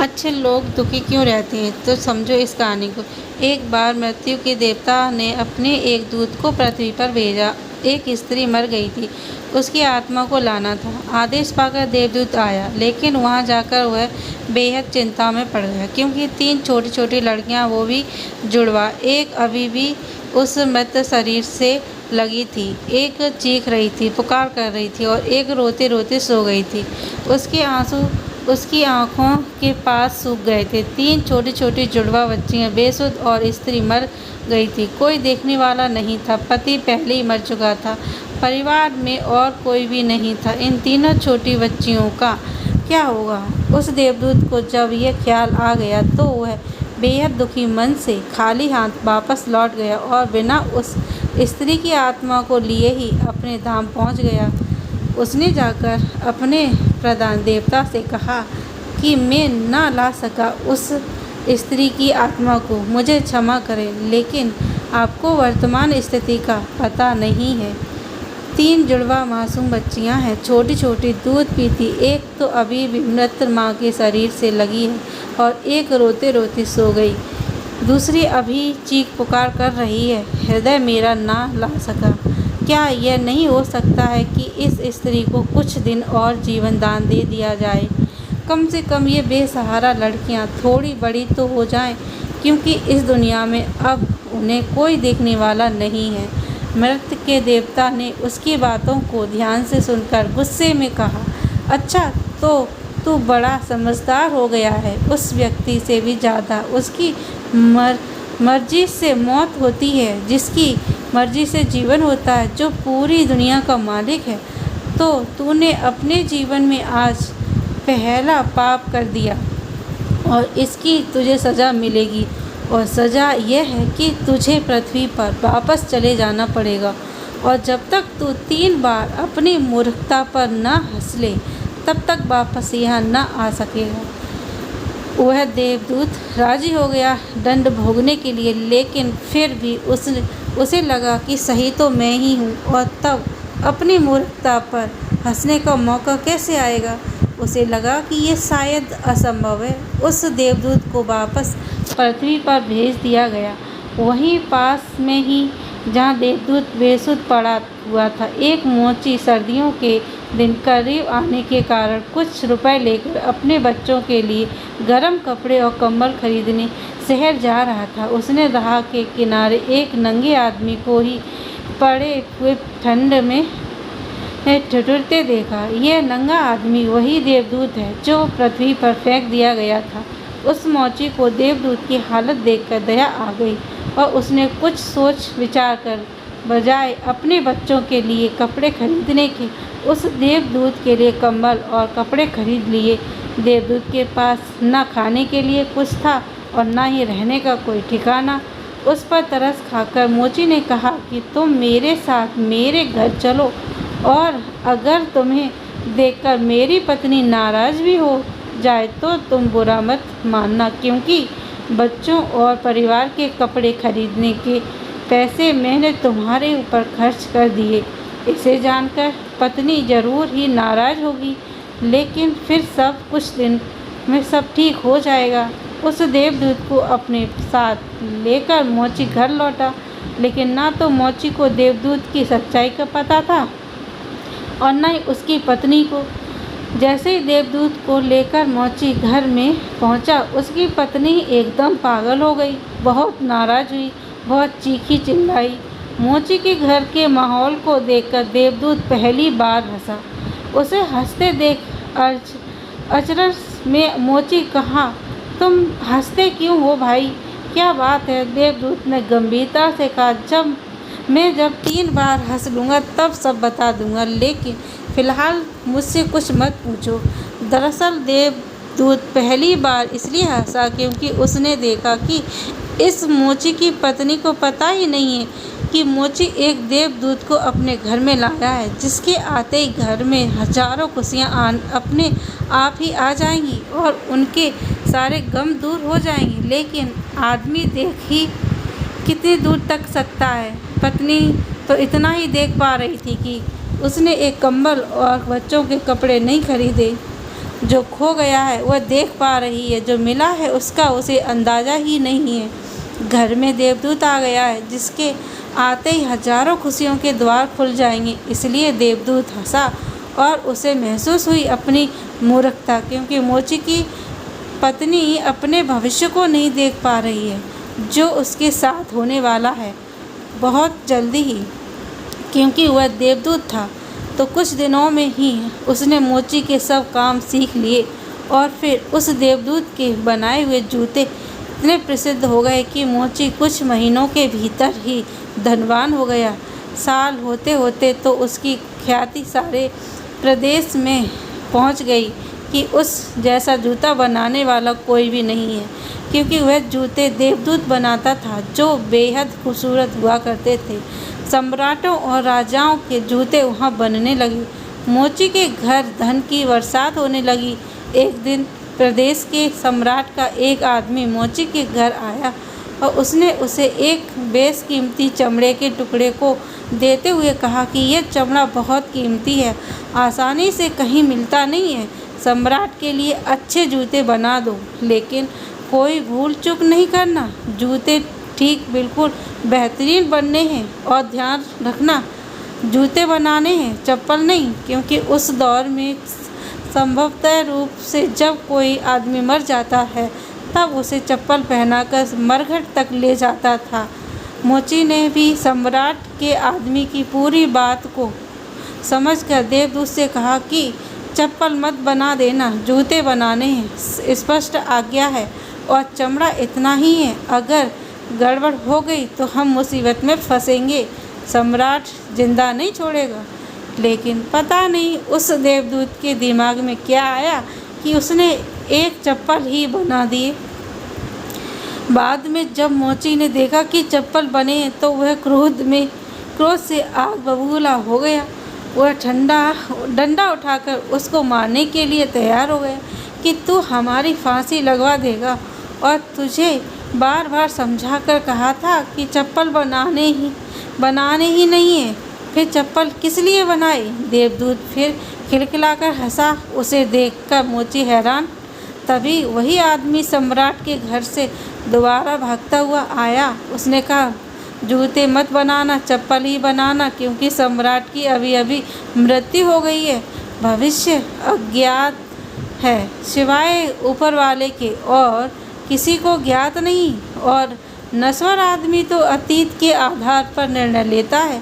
अच्छे लोग दुखी क्यों रहते हैं? तो समझो इस कहानी को। एक बार मृत्यु के देवता ने अपने एक दूत को पृथ्वी पर भेजा। एक स्त्री मर गई थी, उसकी आत्मा को लाना था। आदेश पाकर देवदूत आया, लेकिन वहां जाकर वह बेहद चिंता में पड़ गया, क्योंकि 3 छोटी-छोटी लड़कियां, वो भी जुड़वा, एक अभी भी उस मृत शरीर से लगी थी, एक चीख रही थी, पुकार कर रही थी, और एक रोते-रोते सो गई थी। उसके आंसू उसकी आँखों के पास सूख गए थे। 3 छोटी-छोटी जुड़वा बच्चियाँ बेसुध और स्त्री मर गई थी। कोई देखने वाला नहीं था। पति पहले ही मर चुका था। परिवार में और कोई भी नहीं था। इन तीनों छोटी बच्चियों का क्या होगा? उस देवदूत को जब यह ख्याल आ गया तो वह बेहद दुखी मन से खाली हाथ वापस लौट गया और बिना उस स्त्री की आत्मा को लिए ही अपने धाम पहुँच गया। उसने जाकर अपने प्रधान देवता से कहा कि मैं न ला सका उस स्त्री की आत्मा को, मुझे क्षमा करें, लेकिन आपको वर्तमान स्थिति का पता नहीं है। 3 जुड़वा मासूम बच्चियां हैं, छोटी-छोटी, दूध पीती। एक तो अभी भी मृत माँ के शरीर से लगी है और एक रोते-रोते सो गई। दूसरी अभी चीख पुकार कर रही है, हृदय मेरा ना ला सका। क्या यह नहीं हो सकता है कि इस स्त्री को कुछ दिन और जीवन दान दे दिया जाए? कम से कम ये बेसहारा लड़कियां थोड़ी बड़ी तो हो जाएं, क्योंकि इस दुनिया में अब उन्हें कोई देखने वाला नहीं है। मृत के देवता ने उसकी बातों को ध्यान से सुनकर गुस्से में कहा, अच्छा, तो तू बड़ा समझदार हो गया है। उस व्यक्ति से भी ज़्यादा उसकी मर्जी से मौत होती है, जिसकी मर्जी से जीवन होता है, जो पूरी दुनिया का मालिक है। तो तूने अपने जीवन में आज पहला पाप कर दिया और इसकी तुझे सज़ा मिलेगी। और सज़ा यह है कि तुझे पृथ्वी पर वापस चले जाना पड़ेगा, और जब तक तू 3 बार अपनी मूर्खता पर न हंस ले, तब तक वापस यहाँ न आ सकेगा। वह देवदूत राजी हो गया दंड भोगने के लिए, लेकिन फिर भी उसे लगा कि सही तो मैं ही हूँ, और तब अपनी मूर्खता पर हंसने का मौका कैसे आएगा? उसे लगा कि ये शायद असंभव है। उस देवदूत को वापस पृथ्वी पर भेज दिया गया। वहीं पास में ही जहाँ देवदूत बेसुध पड़ा हुआ था, एक मोची सर्दियों के दिन करीब आने के कारण कुछ रुपए लेकर अपने बच्चों के लिए गर्म कपड़े और कंबल खरीदने शहर जा रहा था। उसने राह के किनारे एक नंगे आदमी को ही पड़े हुए ठंड में ठिठुरते देखा। यह नंगा आदमी वही देवदूत है जो पृथ्वी पर फेंक दिया गया था। उस मोची को देवदूत की हालत देखकर दया आ गई, और उसने कुछ सोच विचार कर बजाय अपने बच्चों के लिए कपड़े खरीदने के, उस देवदूत के लिए कंबल और कपड़े खरीद लिए। देवदूत के पास न खाने के लिए कुछ था और न ही रहने का कोई ठिकाना। उस पर तरस खाकर मोची ने कहा कि तुम मेरे साथ मेरे घर चलो, और अगर तुम्हें देखकर मेरी पत्नी नाराज़ भी हो जाए तो तुम बुरा मत मानना, क्योंकि बच्चों और परिवार के कपड़े खरीदने के पैसे मैंने तुम्हारे ऊपर खर्च कर दिए। इसे जानकर पत्नी ज़रूर ही नाराज़ होगी, लेकिन फिर सब कुछ दिन में सब ठीक हो जाएगा। उस देवदूत को अपने साथ लेकर मोची घर लौटा, लेकिन ना तो मोची को देवदूत की सच्चाई का पता था और न ही उसकी पत्नी को। जैसे ही देवदूत को लेकर मोची घर में पहुंचा, उसकी पत्नी एकदम पागल हो गई, बहुत नाराज़ हुई, बहुत चीखी चिल्लाई। मोची के घर के माहौल को देखकर देवदूत पहली बार हंसा। उसे हंसते देख अचरज में मोची कहा, तुम हंसते क्यों हो भाई, क्या बात है? देवदूत ने गंभीरता से कहा, जब 3 बार हंस लूँगा तब सब बता दूँगा, लेकिन फ़िलहाल मुझसे कुछ मत पूछो। दरअसल देवदूत पहली बार इसलिए हंसा क्योंकि उसने देखा कि इस मोची की पत्नी को पता ही नहीं है कि मोची एक देवदूत को अपने घर में लाया है, जिसके आते ही घर में हजारों खुशियाँ अपने आप ही आ जाएंगी और उनके सारे गम दूर हो जाएंगे। लेकिन आदमी देख ही कितनी दूर तक सकता है? पत्नी तो इतना ही देख पा रही थी कि उसने एक कंबल और बच्चों के कपड़े नहीं खरीदे, जो खो गया है वह देख पा रही है, जो मिला है उसका उसे अंदाज़ा ही नहीं है। घर में देवदूत आ गया है, जिसके आते ही हजारों खुशियों के द्वार खुल जाएंगे। इसलिए देवदूत हंसा और उसे महसूस हुई अपनी मूर्खता, क्योंकि मोची की पत्नी अपने भविष्य को नहीं देख पा रही है, जो उसके साथ होने वाला है बहुत जल्दी ही। क्योंकि वह देवदूत था तो कुछ दिनों में ही उसने मोची के सब काम सीख लिए और फिर उस देवदूत के बनाए हुए जूते इतने प्रसिद्ध हो गए कि मोची कुछ महीनों के भीतर ही धनवान हो गया। साल होते होते तो उसकी ख्याति सारे प्रदेश में पहुंच गई कि उस जैसा जूता बनाने वाला कोई भी नहीं है, क्योंकि वह जूते देवदूत बनाता था जो बेहद खूबसूरत हुआ करते थे। सम्राटों और राजाओं के जूते वहाँ बनने लगे। मोची के घर धन की बरसात होने लगी। एक दिन प्रदेश के सम्राट का एक आदमी मोची के घर आया और उसने उसे एक बेशकीमती चमड़े के टुकड़े को देते हुए कहा कि यह चमड़ा बहुत कीमती है, आसानी से कहीं मिलता नहीं है। सम्राट के लिए अच्छे जूते बना दो, लेकिन कोई भूल चूक नहीं करना। जूते ठीक बिल्कुल बेहतरीन बनने हैं और ध्यान रखना जूते बनाने हैं, चप्पल नहीं, क्योंकि उस दौर में संभवतः रूप से जब कोई आदमी मर जाता है तब उसे चप्पल पहनाकर मरघट तक ले जाता था। मोची ने भी सम्राट के आदमी की पूरी बात को समझकर देवदूत से कहा कि चप्पल मत बना देना, जूते बनाने हैं, स्पष्ट आज्ञा है और चमड़ा इतना ही है, अगर गड़बड़ हो गई तो हम मुसीबत में फंसेंगे। सम्राट जिंदा नहीं छोड़ेगा। लेकिन पता नहीं उस देवदूत के दिमाग में क्या आया कि उसने एक चप्पल ही बना दिए। बाद में जब मोची ने देखा कि चप्पल बने तो वह क्रोध से आग बबूला हो गया। वह डंडा उठाकर उसको मारने के लिए तैयार हो गया कि तू हमारी फांसी लगवा देगा, और तुझे बार बार समझा कर कहा था कि चप्पल बनाने ही नहीं है, फिर चप्पल किस लिए बनाई। देवदूत फिर खिलखिलाकर हंसा। उसे देखकर मोची हैरान। तभी वही आदमी सम्राट के घर से दोबारा भागता हुआ आया। उसने कहा, जूते मत बनाना, चप्पल ही बनाना, क्योंकि सम्राट की अभी अभी मृत्यु हो गई है। भविष्य अज्ञात है, सिवाय ऊपर वाले के और किसी को ज्ञात नहीं, और नश्वर आदमी तो अतीत के आधार पर निर्णय लेता है।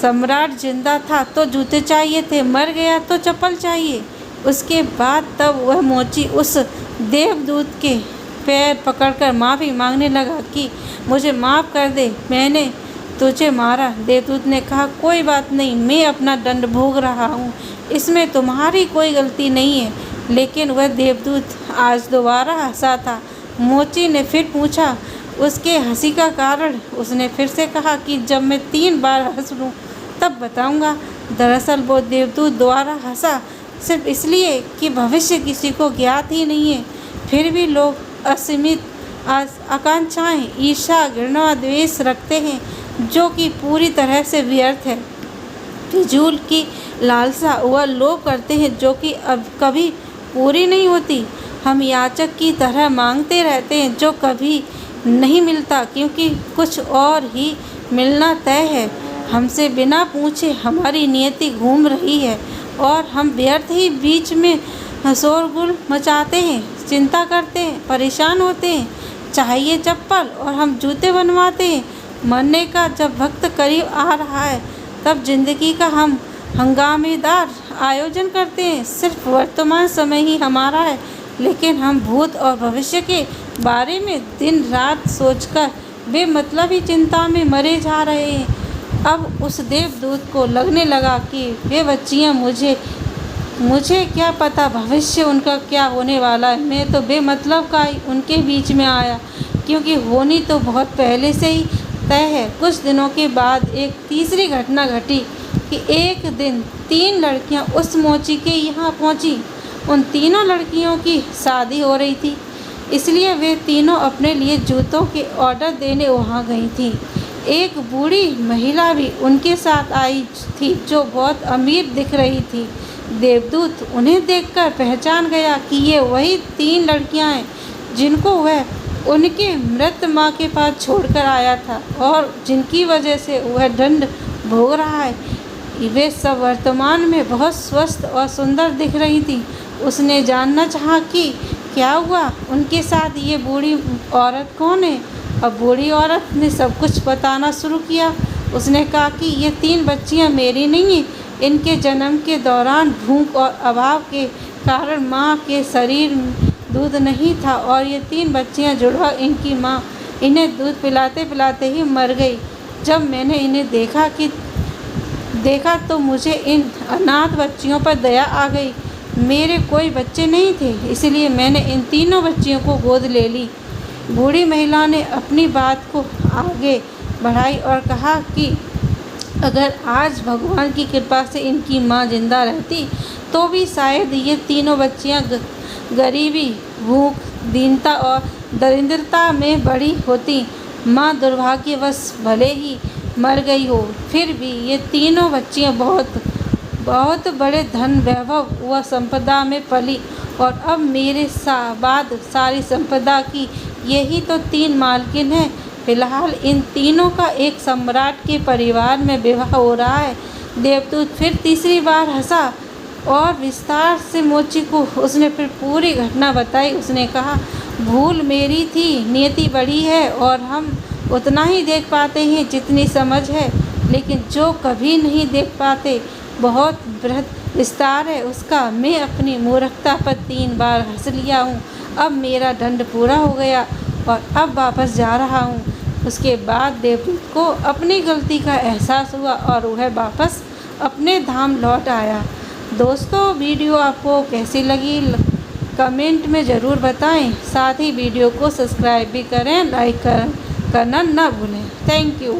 सम्राट जिंदा था तो जूते चाहिए थे, मर गया तो चप्पल चाहिए। उसके बाद तब वह मोची उस देवदूत के पैर पकड़कर माफ़ी मांगने लगा कि मुझे माफ़ कर दे, मैंने तुझे मारा। देवदूत ने कहा, कोई बात नहीं, मैं अपना दंड भोग रहा हूँ, इसमें तुम्हारी कोई गलती नहीं है। लेकिन वह देवदूत आज दोबारा हंसा था। मोची ने फिर पूछा उसके हंसी का कारण। उसने फिर से कहा कि जब मैं 3 बार हंस लूँ तब बताऊँगा। दरअसल वो देवदूत दोबारा हंसा सिर्फ इसलिए कि भविष्य किसी को ज्ञात ही नहीं है। फिर भी लोग असीमित आकांक्षाएं, ईर्ष्या, घृणा, द्वेष रखते हैं, जो कि पूरी तरह से व्यर्थ है। फिजूल की लालसा वह लोभ करते हैं जो कि अब कभी पूरी नहीं होती। हम याचक की तरह मांगते रहते हैं जो कभी नहीं मिलता, क्योंकि कुछ और ही मिलना तय है। हमसे बिना पूछे हमारी नियति घूम रही है और हम व्यर्थ ही बीच में शोरगुल मचाते हैं, चिंता करते हैं, परेशान होते हैं। चाहिए चप्पल और हम जूते बनवाते हैं। मरने का जब वक्त करीब आ रहा है तब जिंदगी का हम हंगामेदार आयोजन करते हैं। सिर्फ वर्तमान समय ही हमारा है, लेकिन हम भूत और भविष्य के बारे में दिन रात सोचकर बेमतलब ही चिंता में मरे जा रहे हैं। अब उस देवदूत को लगने लगा कि वे बच्चियाँ मुझे क्या पता भविष्य उनका क्या होने वाला है। मैं तो बेमतलब का ही उनके बीच में आया, क्योंकि होनी तो बहुत पहले से ही तय है। कुछ दिनों के बाद एक तीसरी घटना घटी कि एक दिन 3 लड़कियां उस मोची के यहाँ पहुँची। उन तीनों लड़कियों की शादी हो रही थी, इसलिए वे तीनों अपने लिए जूतों के ऑर्डर देने वहाँ गई थीं। एक बूढ़ी महिला भी उनके साथ आई थी जो बहुत अमीर दिख रही थी। देवदूत उन्हें देखकर पहचान गया कि ये वही 3 लड़कियां हैं जिनको वह उनके मृत माँ के पास छोड़कर आया था और जिनकी वजह से वह दंड भोग रहा है। वे सब वर्तमान में बहुत स्वस्थ और सुंदर दिख रही थीं। उसने जानना चाहा कि क्या हुआ, उनके साथ ये बूढ़ी औरत कौन है। अब बूढ़ी औरत ने सब कुछ बताना शुरू किया। उसने कहा कि ये 3 बच्चियां मेरी नहीं हैं। इनके जन्म के दौरान भूख और अभाव के कारण माँ के शरीर दूध नहीं था और ये 3 बच्चियां जुड़वा इनकी माँ इन्हें दूध पिलाते पिलाते ही मर गई। जब मैंने इन्हें देखा तो मुझे इन अनाथ बच्चियों पर दया आ गई। मेरे कोई बच्चे नहीं थे, इसलिए मैंने इन तीनों बच्चियों को गोद ले ली। बूढ़ी महिला ने अपनी बात को आगे बढ़ाई और कहा कि अगर आज भगवान की कृपा से इनकी माँ जिंदा रहती तो भी शायद ये तीनों बच्चियाँ गरीबी, भूख, दीनता और दरिद्रता में बड़ी होती। माँ दुर्भाग्यवश भले ही मर गई हो, फिर भी ये तीनों बच्चियाँ बहुत बड़े धन, वैभव व संपदा में पली और अब मेरे बाद सारी संपदा की यही तो 3 मालकिन हैं। फिलहाल इन तीनों का एक सम्राट के परिवार में विवाह हो रहा है। देवदूत फिर तीसरी बार हंसा और विस्तार से मोची को उसने फिर पूरी घटना बताई। उसने कहा, भूल मेरी थी, नियति बड़ी है और हम उतना ही देख पाते हैं जितनी समझ है, लेकिन जो कभी नहीं देख पाते बहुत बृहद विस्तार है उसका। मैं अपनी मूर्खता पर 3 बार हंस लिया हूँ। अब मेरा दंड पूरा हो गया और अब वापस जा रहा हूँ। उसके बाद देवदूत को अपनी गलती का एहसास हुआ और वह वापस अपने धाम लौट आया। दोस्तों, वीडियो आपको कैसी लगी कमेंट में ज़रूर बताएं। साथ ही वीडियो को सब्सक्राइब भी करें, लाइक करना ना भूलें। Thank you.